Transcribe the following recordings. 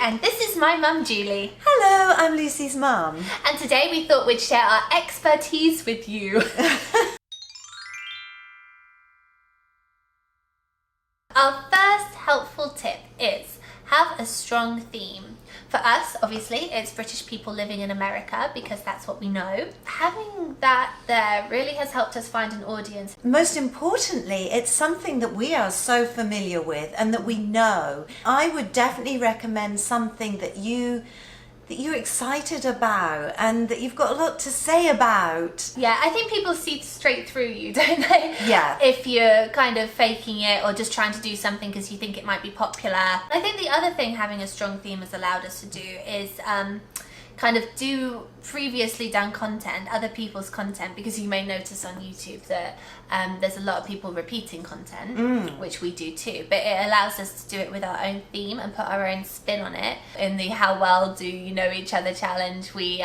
and this is my mum Julie. Hello, I'm Lucy's mum. And today we thought we'd share our expertise with you. Our first helpful tip is have a strong theme. For us, obviously, it's British people living in America because that's what we know. Having that there really has helped us find an audience. Most importantly, it's something that we are so familiar with and that we know. I would definitely recommend something that you're excited about and that you've got a lot to say about. Yeah, I think people see straight through you, don't they? Yeah. If you're kind of faking it or just trying to do something because you think it might be popular. I think the other thing having a strong theme has allowed us to do is kind of do previously done content, other people's content, because you may notice on YouTube that there's a lot of people repeating content, which we do too, but it allows us to do it with our own theme and put our own spin on it. In the How Well Do You Know Each Other challenge, we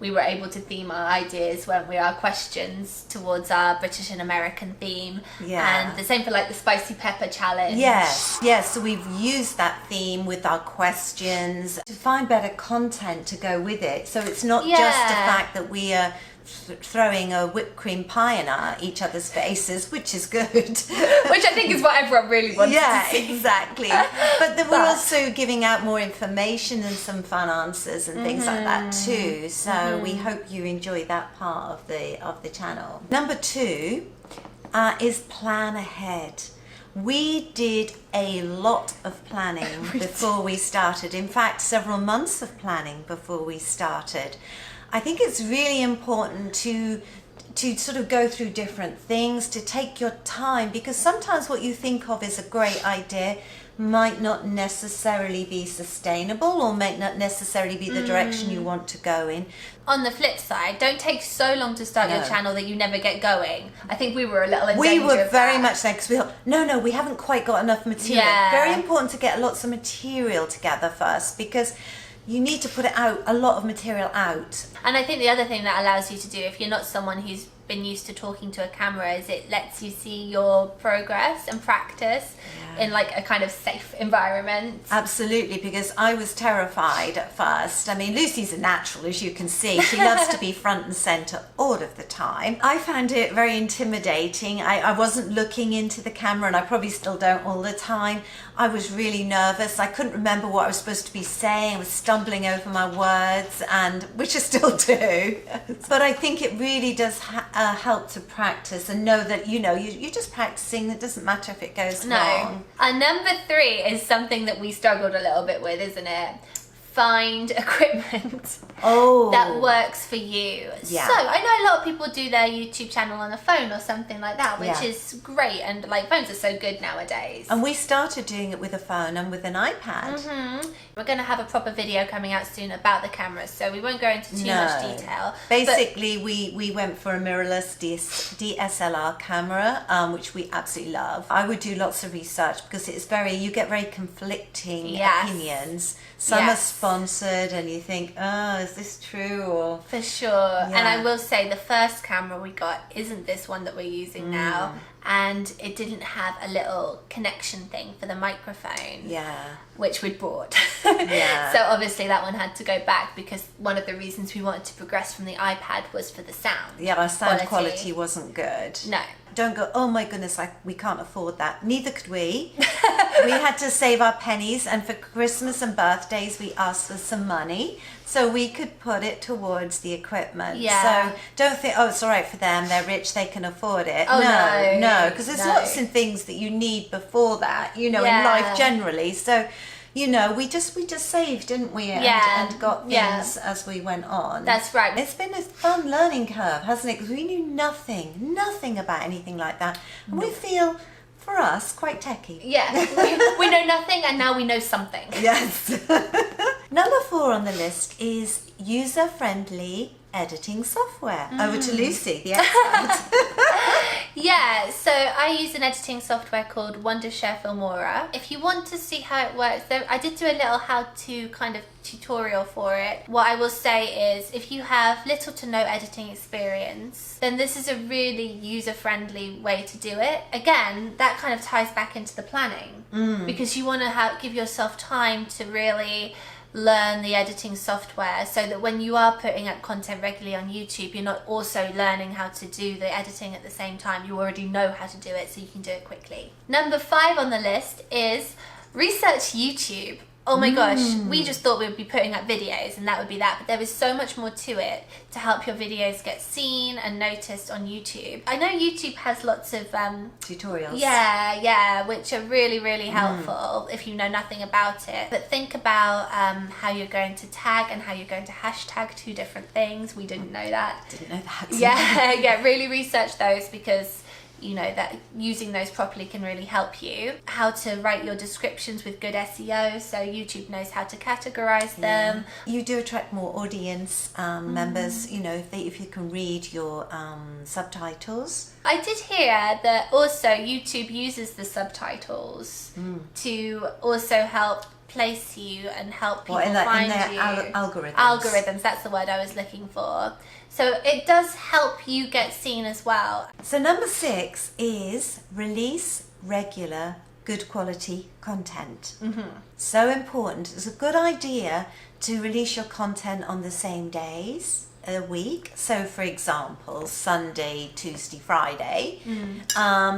were able to theme our ideas, weren't we, our questions towards our British and American theme. Yeah. And the same for like the spicy pepper challenge. Yes, so we've used that theme with our questions to find better content to go with it. So it's not just the fact that we are throwing a whipped cream pie in each other's faces, which is good. Which I think is what everyone really wants to see. Exactly. But then we're also giving out more information and some fun answers and things like that too. So we hope you enjoy that part of the channel. Number 2 is plan ahead. We did a lot of planning before we started. In fact, several months of planning before we started. I think it's really important to sort of go through different things, to take your time, because sometimes what you think of as a great idea might not necessarily be sustainable or might not necessarily be the direction you want to go in. On the flip side, don't take so long to start your channel that you never get going. I think we were a little in danger We were of very that. much like, because we thought, no, we haven't quite got enough material. Yeah. Very important to get lots of material together first, because you need to put it out, a lot of material out. And I think the other thing that allows you to do, if you're not someone who's been used to talking to a camera, is it lets you see your progress and practice in like a kind of safe environment. Absolutely, because I was terrified at first. I mean, Lucy's a natural, as you can see. She loves to be front and centre all of the time. I found it very intimidating. I wasn't looking into the camera, and I probably still don't all the time. I was really nervous. I couldn't remember what I was supposed to be saying. I was stumbling over my words, and which I still do. But I think it really does help to practice and know that, you're just practicing. It doesn't matter if it goes wrong. And number 3 is something that we struggled a little bit with, isn't it? Find equipment that works for you. Yeah. So I know a lot of people do their YouTube channel on a phone or something like that, which is great, and like phones are so good nowadays. And we started doing it with a phone and with an iPad. We're going to have a proper video coming out soon about the cameras, so we won't go into too much detail. Basically, we went for a mirrorless DSLR camera, which we absolutely love. I would do lots of research because you get very conflicting opinions. Some are sponsored and you think, oh, is this true? Or for sure. And I will say the first camera we got isn't this one that we're using now, and it didn't have a little connection thing for the microphone, which we'd bought. So obviously that one had to go back because one of the reasons we wanted to progress from the iPad was for the sound. Our sound quality wasn't good. No. Don't go, oh my goodness, we can't afford that. Neither could we. We had to save our pennies, and for Christmas and birthdays we asked for some money so we could put it towards the equipment. So don't think, oh, it's all right for them, they're rich, they can afford it. Oh, no, because there's lots of things that you need before that, in life generally. So we just saved, didn't we? And got things as we went on. That's right. It's been a fun learning curve, hasn't it? Because we knew nothing about anything like that. And we feel, for us, quite techie. Yeah, we know nothing and now we know something. Yes. Number 4 on the list is user-friendly editing software. Over to Lucy, the expert. Yeah, so I use an editing software called Wondershare Filmora. If you want to see how it works, I did do a little how-to kind of tutorial for it. What I will say is, if you have little to no editing experience, then this is a really user-friendly way to do it. Again, that kind of ties back into the planning, because you want to give yourself time to really learn the editing software, so that when you are putting up content regularly on YouTube, you're not also learning how to do the editing at the same time. You already know how to do it, so you can do it quickly. Number 5 on the list is research YouTube. Oh my gosh, we just thought we would be putting up videos and that would be that, but there is so much more to it to help your videos get seen and noticed on YouTube. I know YouTube has lots of tutorials. Yeah, which are really, really helpful if you know nothing about it. But think about how you're going to tag and how you're going to hashtag 2 different things. We didn't know that. Didn't know that. Yeah, really research those, because you know that using those properly can really help you. How to write your descriptions with good SEO, so YouTube knows how to categorize them. You do attract more audience members, you know, if you can read your subtitles. I did hear that also YouTube uses the subtitles to also help place you and help people find you. Algorithms. Algorithms, that's the word I was looking for. So it does help you get seen as well. So number 6 is release regular, good quality content. So important. It's a good idea to release your content on the same days a week. So for example, Sunday, Tuesday, Friday.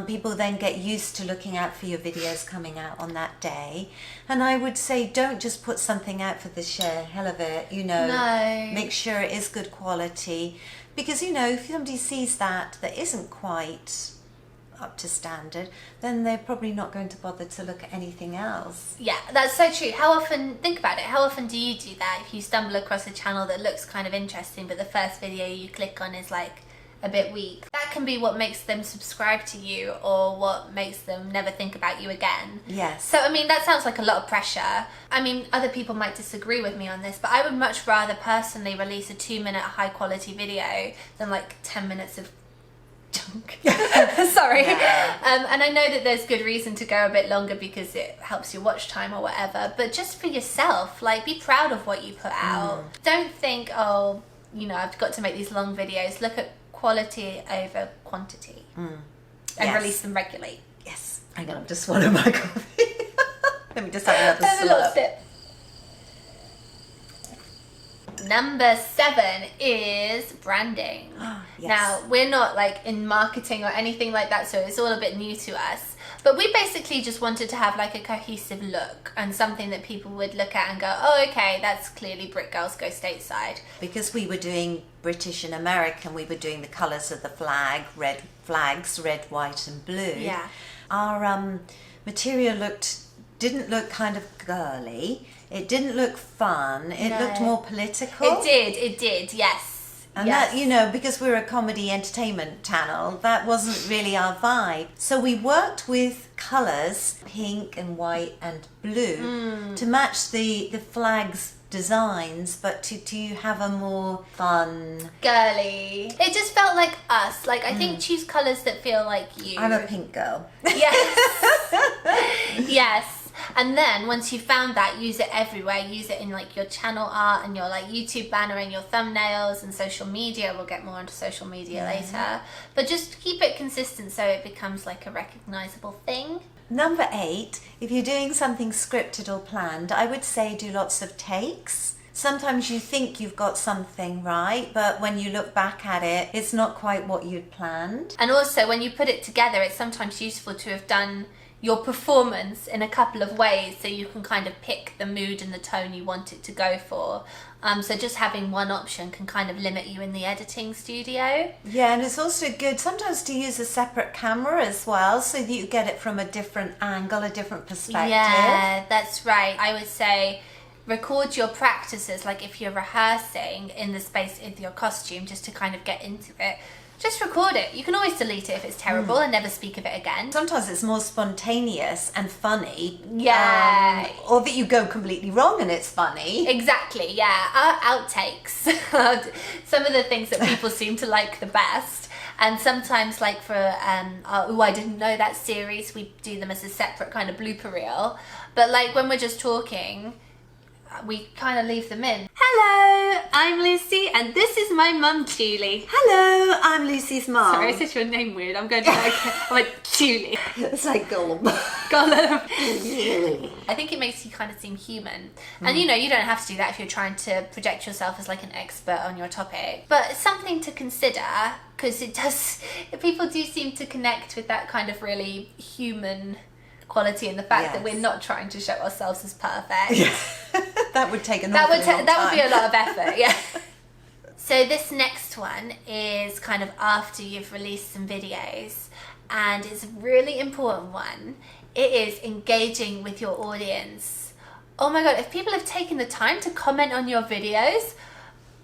People then get used to looking out for your videos coming out on that day. And I would say, don't just put something out for the sheer hell of it, you know. No. Make sure it is good quality, because you know, if somebody sees that isn't quite up to standard, then they're probably not going to bother to look at anything else. Yeah, that's so true. How often, think about it, how often do you do that? If you stumble across a channel that looks kind of interesting, but the first video you click on is like a bit weak, that can be what makes them subscribe to you, or what makes them never think about you again. Yes. So I mean, that sounds like a lot of pressure. I mean, other people might disagree with me on this, but I would much rather personally release a 2-minute high quality video than like 10 minutes of junk. Sorry. And I know that there's good reason to go a bit longer because it helps your watch time or whatever, but just for yourself, like, be proud of what you put out. Don't think, oh, you know, I've got to make these long videos. Look at quality over quantity and release them regularly. Yes. Hang on, I'm just swallowing my coffee. Let me just have another a little sip. Number 7 is branding. Yes. Now, we're not like in marketing or anything like that, so it's all a bit new to us. But we basically just wanted to have like a cohesive look and something that people would look at and go, oh, okay, that's clearly BRIT Girls Go Stateside. Because we were doing British and American, we were doing the colours of the flag, red flags, red, white and blue. Yeah. Our material didn't look kind of girly. It didn't look fun. It looked more political. It did, yes. And that, you know, because we're a comedy entertainment channel, that wasn't really our vibe. So we worked with colours, pink and white and blue, to match the flag's designs, but to have a more fun, girly. It just felt like us. Like, I think choose colours that feel like you. I'm a pink girl. Yes. Yes. And then once you've found that, use it everywhere. Use it in like your channel art and your like YouTube banner and your thumbnails and social media. We'll get more onto social media later. But just keep it consistent so it becomes like a recognizable thing. Number 8, if you're doing something scripted or planned, I would say do lots of takes. Sometimes you think you've got something right, but when you look back at it, it's not quite what you'd planned. And also when you put it together, it's sometimes useful to have done your performance in a couple of ways so you can kind of pick the mood and the tone you want it to go for. So just having one option can kind of limit you in the editing studio. Yeah, and it's also good sometimes to use a separate camera as well so that you get it from a different angle, a different perspective. Yeah, that's right. I would say record your practices, like if you're rehearsing in the space in your costume, just to kind of get into it. just record it. You can always delete it if it's terrible and never speak of it again. Sometimes it's more spontaneous and funny. Yeah. Or that you go completely wrong and it's funny. Exactly, yeah. Our outtakes are some of the things that people seem to like the best. And sometimes, like for our I Didn't Know That series, we do them as a separate kind of blooper reel. But like when we're just talking, we kind of leave them in. Hello, I'm Lucy, and this is my mum, Julie. Hello, I'm Lucy's mum. Sorry, I said your name weird. I'm going to I went, Julie. It's like Gollum. Gollum. I think it makes you kind of seem human. And you know, you don't have to do that if you're trying to project yourself as like an expert on your topic. But it's something to consider, because people do seem to connect with that kind of really human quality, and the fact that we're not trying to show ourselves as perfect. That would take an awfully long time. That would be a lot of effort, yeah. So this next one is kind of after you've released some videos, and it's a really important one. It is engaging with your audience. Oh my god, if people have taken the time to comment on your videos,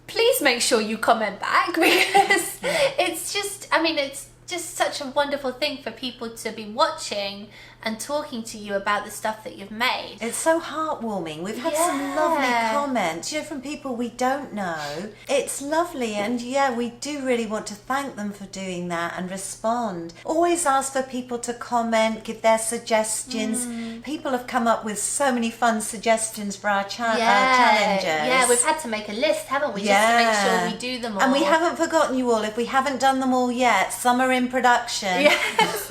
please make sure you comment back, because it's just, I mean, it's just such a wonderful thing for people to be watching and talking to you about the stuff that you've made. It's so heartwarming. We've had some lovely comments, you know, from people we don't know. It's lovely, and yeah, we do really want to thank them for doing that and respond. Always ask for people to comment, give their suggestions. People have come up with so many fun suggestions for our challenges. Yeah, we've had to make a list, haven't we? Just to make sure we do them all. And we haven't forgotten you all. If we haven't done them all yet, some are in production. Yes.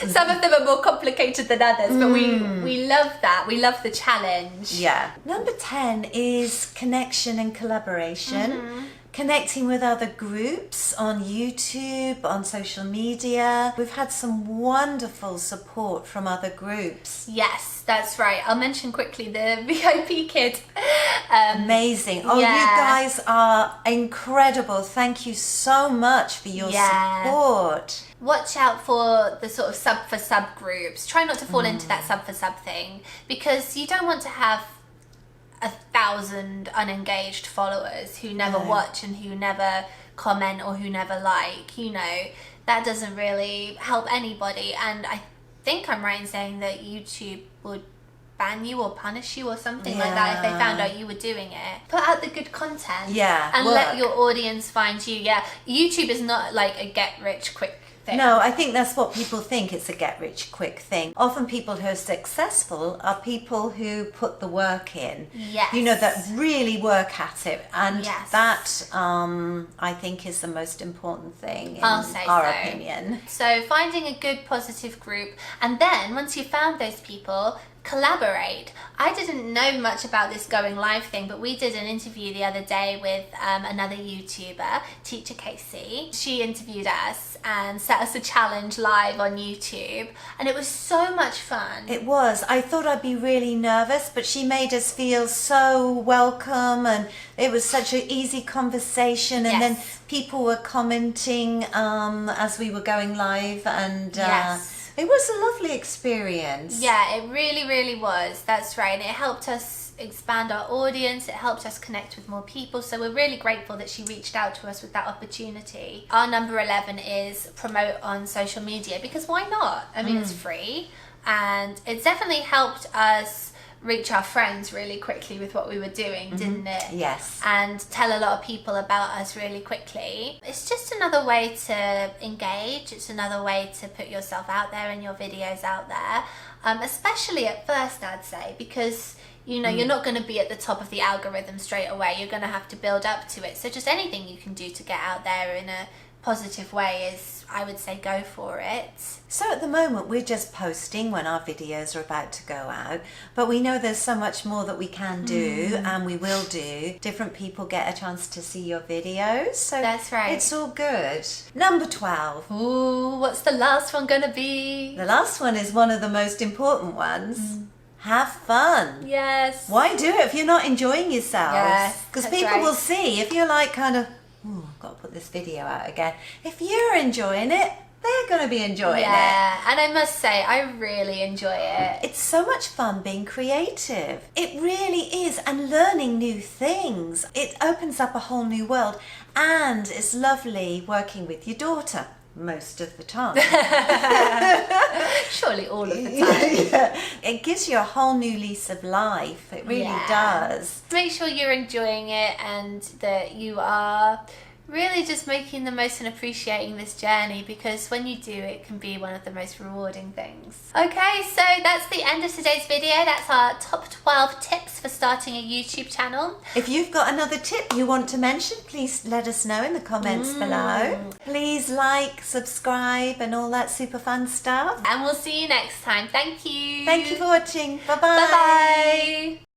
Some of them are more complicated than others, but we love that. We love the challenge. Yeah. Number 10 is connection and collaboration. Connecting with other groups on YouTube, on social media. We've had some wonderful support from other groups. Yes, that's right. I'll mention quickly the VIP kid. Amazing. Oh, you guys are incredible. Thank you so much for your support. Watch out for the sort of sub for sub groups. Try not to fall into that sub for sub thing, because you don't want to have 1,000 unengaged followers who never watch and who never comment or who never like. You know, that doesn't really help anybody. And I think I'm right in saying that YouTube would ban you or punish you or something like that if they found out you were doing it. Put out the good content and let your audience find you. YouTube is not like a get rich quick thing. No, I think that's what people think. It's a get rich quick thing. Often people who are successful are people who put the work in. Yes. You know, that really work at it. And that, I think, is the most important thing in our opinion. So finding a good positive group, and then once you've found those people, collaborate. I didn't know much about this going live thing, but we did an interview the other day with another YouTuber, Teacher Casey. She interviewed us and set us a challenge live on YouTube, and it was so much fun. It was. I thought I'd be really nervous, but she made us feel so welcome, and it was such an easy conversation, and then people were commenting as we were going live, and it was a lovely experience. Yeah, it really, really was. That's right. And it helped us expand our audience. It helped us connect with more people. So we're really grateful that she reached out to us with that opportunity. Our number 11 is promote on social media, because why not? I mean, it's free, and it's definitely helped us reach our friends really quickly with what we were doing, didn't it? Yes. And tell a lot of people about us really quickly. It's just another way to engage. It's another way to put yourself out there and your videos out there, especially at first, I'd say, because you know, you're not going to be at the top of the algorithm straight away. You're going to have to build up to it. So just anything you can do to get out there in a positive way is, I would say, go for it. So at the moment we're just posting when our videos are about to go out, but we know there's so much more that we can do, and we will do. Different people get a chance to see your videos, so that's right. It's all good. Number 12. Ooh, what's the last one gonna be? The last one is one of the most important ones. Have fun. Yes. Why do it if you're not enjoying yourselves? Yes, because people will see if you're like kind of, oh, I've got to put this video out again. If you're enjoying it, they're going to be enjoying it. Yeah, and I must say, I really enjoy it. It's so much fun being creative. It really is, and learning new things. It opens up a whole new world, and it's lovely working with your daughter most of the time. Surely all of the time. Yeah. It gives you a whole new lease of life. It really does. Make sure you're enjoying it and that you are really just making the most and appreciating this journey, because when you do, it can be one of the most rewarding things. Okay, so that's the end of today's video. That's our top 12 tips for starting a YouTube channel. If you've got another tip you want to mention, please let us know in the comments below. Please like, subscribe and all that super fun stuff. And we'll see you next time. Thank you. Thank you for watching. Bye-bye. Bye-bye.